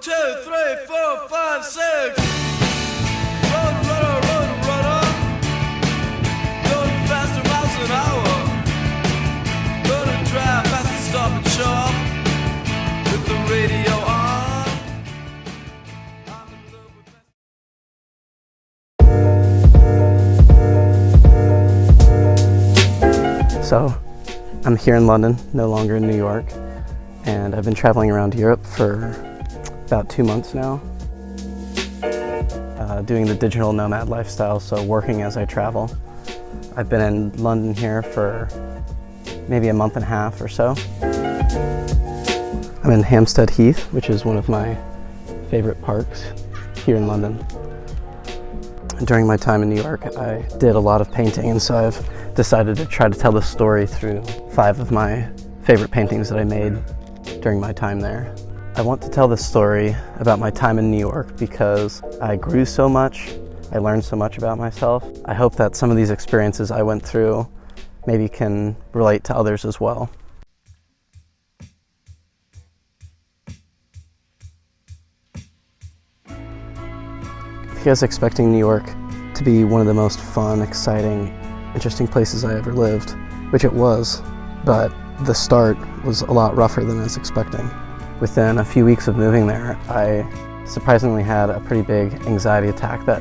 2, 3, 4, 5, 6. Run, runner, run, runner. Going faster miles an hour. Gonna drive fast and stop and shop with the radio on. I'm in love with So, I'm here in London, no longer in New York, and I've been traveling around Europe for about 2 months now, doing the digital nomad lifestyle, so working as I travel. I've been in London here for maybe a month and a half or so. I'm in Hampstead Heath, which is one of my favorite parks here in London. During my time in New York, I did a lot of painting, and so I've decided to try to tell the story through 5 of my favorite paintings that I made during my time there. I want to tell this story about my time in New York because I grew so much, I learned so much about myself. I hope that some of these experiences I went through maybe can relate to others as well. If you guys are expecting New York to be one of the most fun, exciting, interesting places I ever lived, which it was, but the start was a lot rougher than I was expecting. Within a few weeks of moving there, I surprisingly had a pretty big anxiety attack that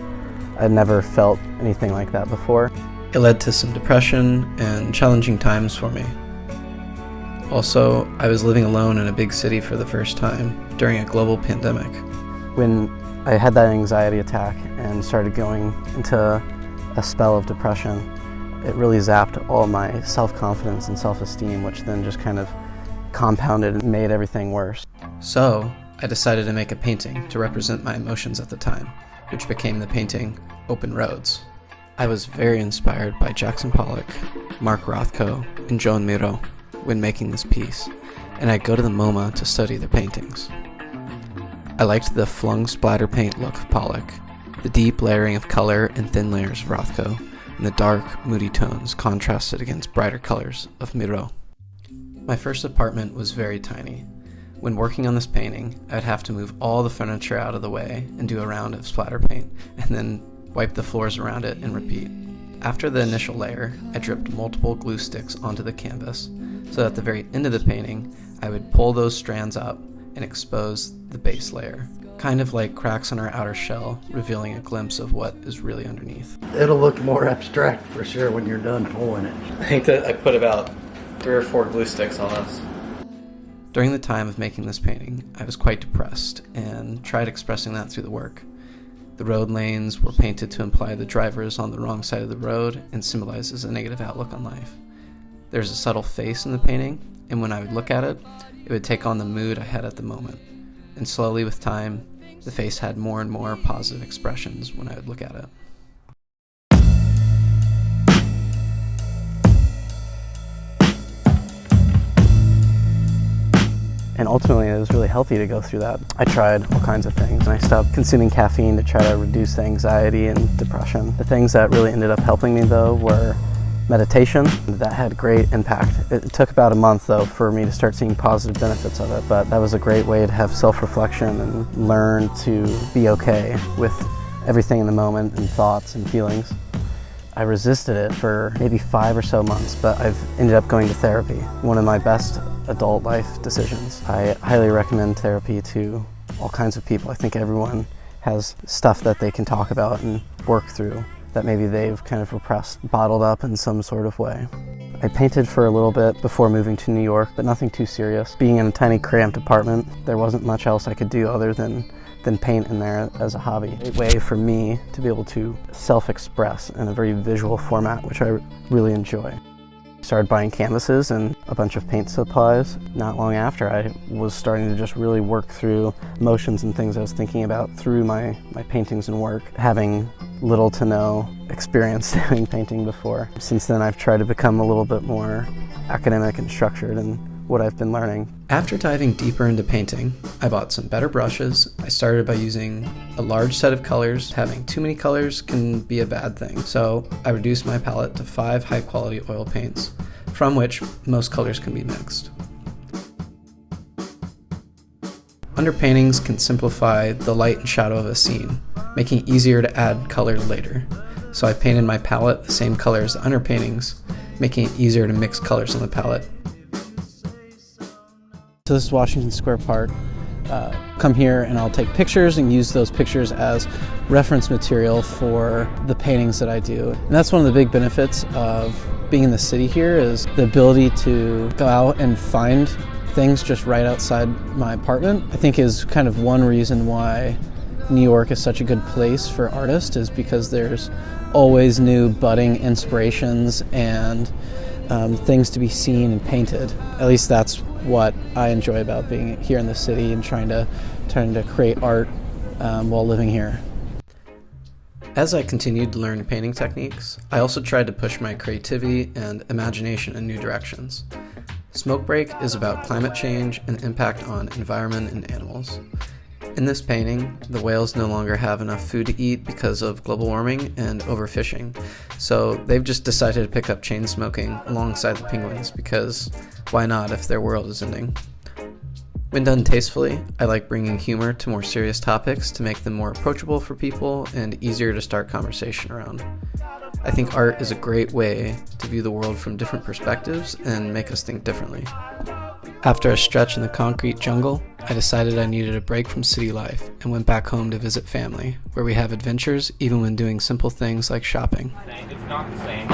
I'd never felt anything like that before. It led to some depression and challenging times for me. Also, I was living alone in a big city for the first time during a global pandemic. When I had that anxiety attack and started going into a spell of depression, it really zapped all my self-confidence and self-esteem, which then just kind of compounded and made everything worse. So, I decided to make a painting to represent my emotions at the time, which became the painting Open Roads. I was very inspired by Jackson Pollock, Mark Rothko, and Joan Miro when making this piece, and I'd go to the MoMA to study their paintings. I liked the flung splatter paint look of Pollock, the deep layering of color and thin layers of Rothko, and the dark, moody tones contrasted against brighter colors of Miro. My first apartment was very tiny. When working on this painting, I'd have to move all the furniture out of the way and do a round of splatter paint, and then wipe the floors around it and repeat. After the initial layer, I dripped multiple glue sticks onto the canvas, so at the very end of the painting, I would pull those strands up and expose the base layer, kind of like cracks on our outer shell, revealing a glimpse of what is really underneath. It'll look more abstract for sure when you're done pulling it. I think that I put about 3 or 4 glue sticks on this. During the time of making this painting, I was quite depressed and tried expressing that through the work. The road lanes were painted to imply the driver is on the wrong side of the road and symbolizes a negative outlook on life. There's a subtle face in the painting, and when I would look at it, it would take on the mood I had at the moment. And slowly with time, the face had more and more positive expressions when I would look at it. And ultimately, it was really healthy to go through that. I tried all kinds of things, and I stopped consuming caffeine to try to reduce the anxiety and depression. The things that really ended up helping me, though, were meditation. That had great impact. It took about a month, though, for me to start seeing positive benefits of it, but that was a great way to have self-reflection and learn to be okay with everything in the moment and thoughts and feelings. I resisted it for maybe 5 or so months, but I've ended up going to therapy. One of my best adult life decisions. I highly recommend therapy to all kinds of people. I think everyone has stuff that they can talk about and work through that maybe they've kind of repressed, bottled up in some sort of way. I painted for a little bit before moving to New York, but nothing too serious. Being in a tiny cramped apartment, there wasn't much else I could do other than paint in there as a hobby. A way for me to be able to self-express in a very visual format, which I really enjoy. Started buying canvases and a bunch of paint supplies. Not long after, I was starting to just really work through emotions and things I was thinking about through my paintings and work, having little to no experience doing painting before. Since then, I've tried to become a little bit more academic and structured in what I've been learning. After diving deeper into painting, I bought some better brushes. I started by using a large set of colors. Having too many colors can be a bad thing, so I reduced my palette to 5 high-quality oil paints, from which most colors can be mixed. Underpaintings can simplify the light and shadow of a scene, making it easier to add color later. So I painted my palette the same color as the underpaintings, making it easier to mix colors on the palette. So this is Washington Square Park. Come here and I'll take pictures and use those pictures as reference material for the paintings that I do. And that's one of the big benefits of being in the city here, is the ability to go out and find things just right outside my apartment. I think is kind of one reason why New York is such a good place for artists, is because there's always new budding inspirations and things to be seen and painted. At least that's what I enjoy about being here in the city and trying to create art while living here. As I continued to learn painting techniques, I also tried to push my creativity and imagination in new directions. Smoke Break is about climate change and impact on environment and animals. In this painting, the whales no longer have enough food to eat because of global warming and overfishing, so they've just decided to pick up chain smoking alongside the penguins, because why not if their world is ending? When done tastefully, I like bringing humor to more serious topics to make them more approachable for people and easier to start conversation around. I think art is a great way to view the world from different perspectives and make us think differently. After a stretch in the concrete jungle, I decided I needed a break from city life and went back home to visit family, where we have adventures even when doing simple things like shopping. It's not the same.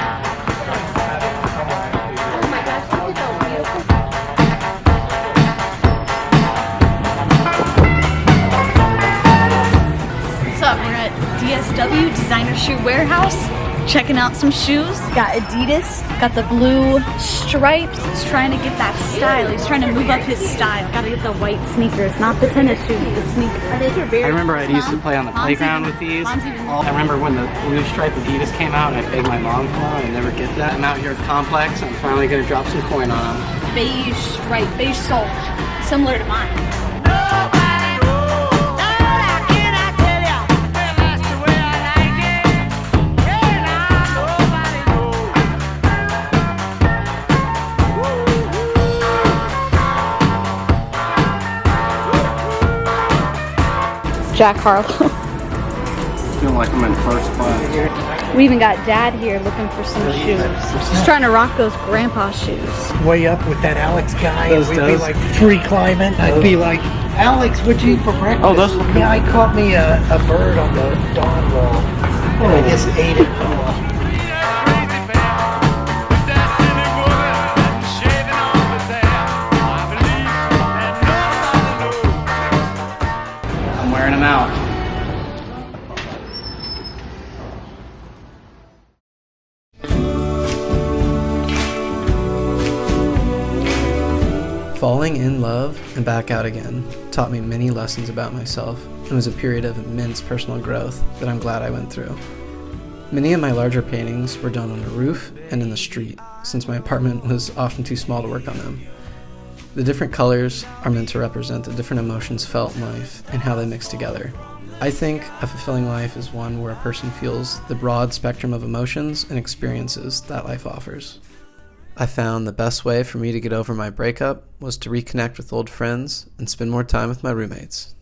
What's up? We're at DSW, Designer Shoe Warehouse, checking out some shoes. Got Adidas, got the blue stripes. He's trying to get that style. He's trying to move up his style. Gotta get the white sneakers, not the tennis shoes, the sneakers. These are very I remember I used to play on the Mom's playground even- with these. Mom's even- I remember when the blue stripe Adidas came out and I begged my mom for them. I never get that. I'm out here at Complex. I'm finally going to drop some coin on them. beige stripe, beige sole, similar to mine. Jack Harlow. Feel like I'm in first class. We even got Dad here looking for some shoes. He's trying to rock those grandpa shoes. Way up with that Alex guy, Those and we'd be does. like tree climbing. I'd be like, Alex, what'd you eat for breakfast? Oh, those look good. Yeah, I caught me a bird on the dawn wall, and I just ate it. I'm wearing them out. Falling in love and back out again taught me many lessons about myself and was a period of immense personal growth that I'm glad I went through. Many of my larger paintings were done on a roof and in the street, since my apartment was often too small to work on them. The different colors are meant to represent the different emotions felt in life and how they mix together. I think a fulfilling life is one where a person feels the broad spectrum of emotions and experiences that life offers. I found the best way for me to get over my breakup was to reconnect with old friends and spend more time with my roommates.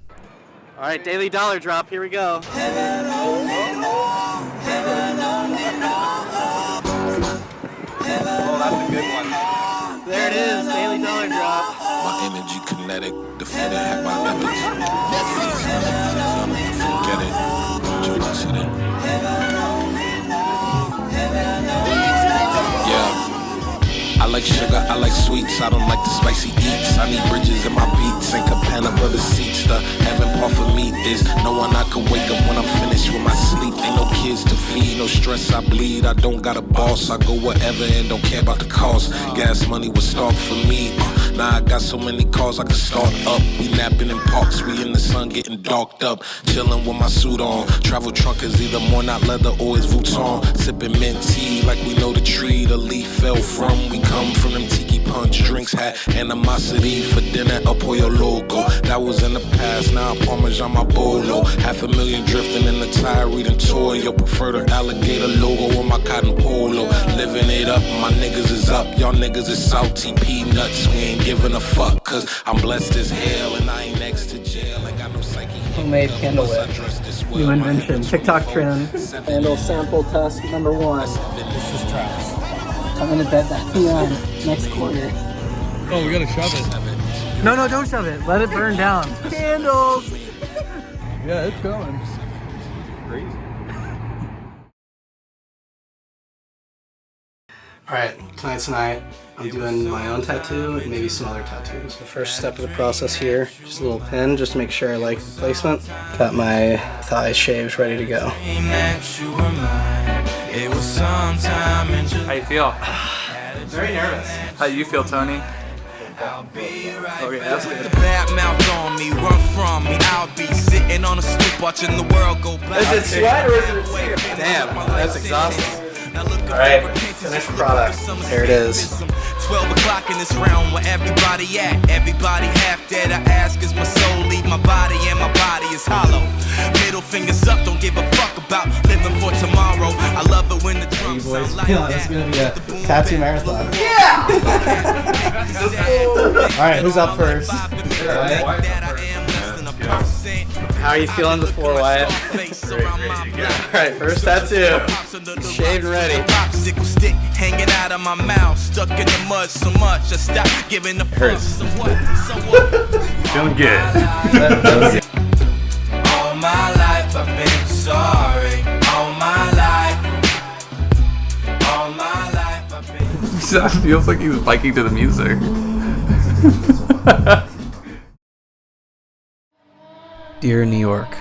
All right, Daily Dollar Drop, here we go. Oh, that's a good one. There it is, Daily Dollar Drop. My energy kinetic, the feeling had my methods. Forget it, Joe accident. Yeah. I like sugar, I like sweets, I don't like the spicy eats. I need bridges in my beats and cabana brother seats. The heaven part for me is knowing I can wake up when I'm finished with my sleep. Ain't no kids to feed, no stress, I bleed. I don't got a boss, I go wherever and don't care about the cost. Gas money was starved for me. Now I got so many cars I can start up. We napping in parks, we in the sun getting darked up. Chilling with my suit on. Travel trunk is either more not leather or it's Vuitton. Sipping mint tea like we know the tree the leaf fell from. We come from them tiki punch drinks, had animosity for dinner up on your logo. That was in the past, now Parmesan my bolo. 500,000 drifting in the tire, reading toy. Your preferred alligator logo on my cotton polo. Living it up, my niggas is up. Y'all niggas is salty peanuts. We ain't giving a fuck, cause I'm blessed as hell and I ain't next to jail. homemade candle wick. New invention, TikTok trend. Candle sample test number 1. This is trash. I'm gonna bet that neon next quarter. Oh, we gotta shove it. No, don't shove it. Let it burn down. Candles! Yeah, it's going. Crazy. Alright, tonight's the night. I'm doing my own tattoo and maybe some other tattoos. The first step of the process here, just a little pin just to make sure I like the placement. Got my thighs shaved, ready to go. How you feel? Very nervous. How you feel, Tony? Okay, that's good. The bad mouth on me, run from me. I'll be sitting on a stoop watching the world go by. Is it sweat or is it serious? Damn, that's exhausting. Alright, finished product. There it is. 12 o'clock in this realm where everybody at. Everybody half dead. I ask, is my soul leave my body and my body is hollow. Middle fingers up, don't give a fuck about living for tomorrow. I love it when the drums sound like that. This is gonna be a tattoo marathon. Alright, who's up first? How are you feeling before, Wyatt? Alright, first tattoo. Shaved and ready. Popsicle stick hanging out of my mouth, stuck in the mud so much I stopped giving a fuck. So what? Feeling good. All my life I've been sorry. All my life I've been. It feels like he's biking to the music. Dear New York,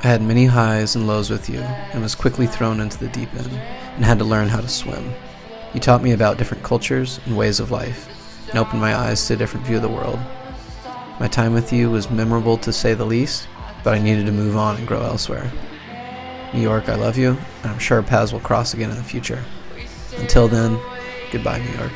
I had many highs and lows with you and was quickly thrown into the deep end and had to learn how to swim. You taught me about different cultures and ways of life and opened my eyes to a different view of the world. My time with you was memorable to say the least, but I needed to move on and grow elsewhere. New York, I love you, and I'm sure paths will cross again in the future. Until then, goodbye, New York.